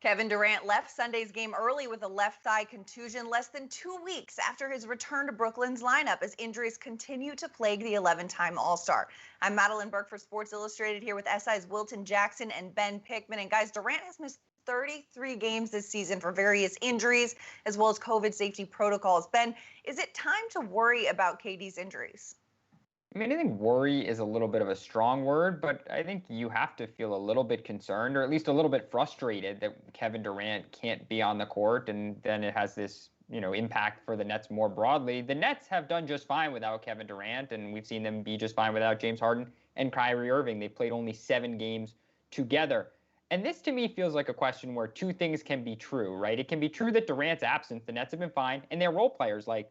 Kevin Durant left Sunday's game early with a left thigh contusion less than 2 weeks after his return to Brooklyn's lineup as injuries continue to plague the 11-time All-Star. I'm Madeline Burke for Sports Illustrated here with SI's Wilton Jackson and Ben Pickman. And guys, Durant has missed 33 games this season for various injuries as well as COVID safety protocols. Ben, is it time to worry about KD's injuries? I mean, I think worry is a little bit of a strong word, but I think you have to feel a little bit concerned or at least a little bit frustrated that Kevin Durant can't be on the court, and then it has this, impact for the Nets more broadly. The Nets have done just fine without Kevin Durant, and we've seen them be just fine without James Harden and Kyrie Irving. They played only 7 games together. And this to me feels like a question where two things can be true, right? It can be true that Durant's absence, the Nets have been fine, and their role players like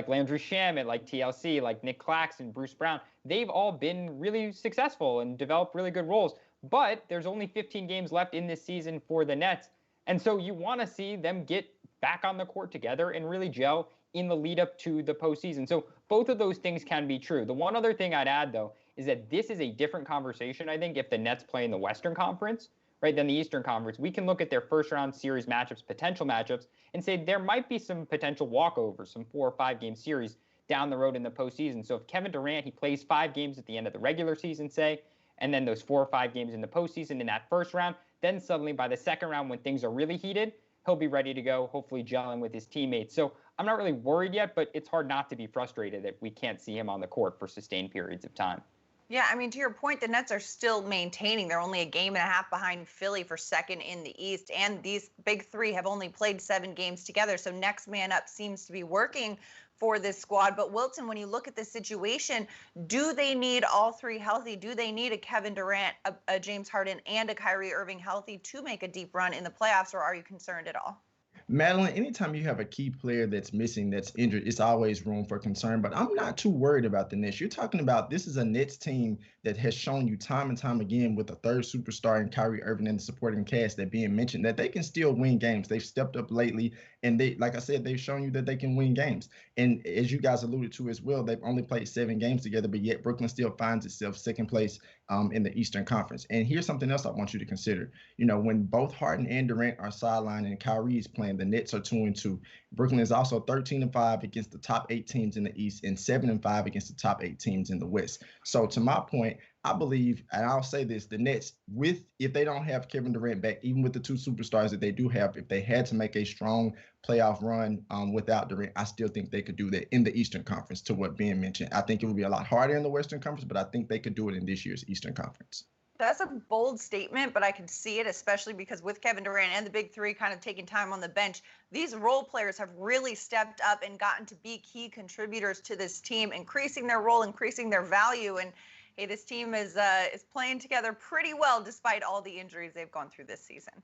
Landry Shamet, like TLC, like Nick Claxton, Bruce Brown, they've all been really successful and developed really good roles. But there's only 15 games left in this season for the Nets. And so you want to see them get back on the court together and really gel in the lead up to the postseason. So both of those things can be true. The one other thing I'd add, though, is that this is a different conversation, I think, if the Nets play in the Western Conference, right, than the Eastern Conference. We can look at their first round series matchups, potential matchups, and say there might be some potential walkovers, some 4 or 5 game series down the road in the postseason. So if Kevin Durant, he plays 5 games at the end of the regular season, say, and then those 4 or 5 games in the postseason in that first round, then suddenly by the second round when things are really heated, he'll be ready to go, hopefully gelling with his teammates. So I'm not really worried yet, but it's hard not to be frustrated that we can't see him on the court for sustained periods of time. Yeah, I mean, to your point, the Nets are still maintaining. They're only a game and a half behind Philly for second in the East. And these big three have only played 7 games together. So next man up seems to be working for this squad. But Wilton, when you look at this situation, do they need all three healthy? Do they need a Kevin Durant, a James Harden, and a Kyrie Irving healthy to make a deep run in the playoffs? Or are you concerned at all? Madeline, anytime you have a key player that's missing, that's injured, it's always room for concern. But I'm not too worried about the Nets. You're talking about this is a Nets team that has shown you time and time again with a third superstar in Kyrie Irving and the supporting cast that being mentioned that they can still win games. They've stepped up lately, and they, like I said, they've shown you that they can win games. And as you guys alluded to as well, they've only played 7 games together, but yet Brooklyn still finds itself second place in the Eastern Conference. And here's something else I want you to consider. When both Harden and Durant are sidelined and Kyrie is playing, the Nets are 2-2. Brooklyn is also 13-5 against the top 8 teams in the East and 7-5 against the top 8 teams in the West. So to my point, I believe, and I'll say this, the Nets, if they don't have Kevin Durant back, even with the 2 superstars that they do have, if they had to make a strong playoff run without Durant, I still think they could do that in the Eastern Conference, to what Ben mentioned. I think it would be a lot harder in the Western Conference, but I think they could do it in this year's Eastern Conference. That's a bold statement, but I can see it, especially because with Kevin Durant and the big three kind of taking time on the bench, these role players have really stepped up and gotten to be key contributors to this team, increasing their role, increasing their value. And hey, this team is playing together pretty well despite all the injuries they've gone through this season.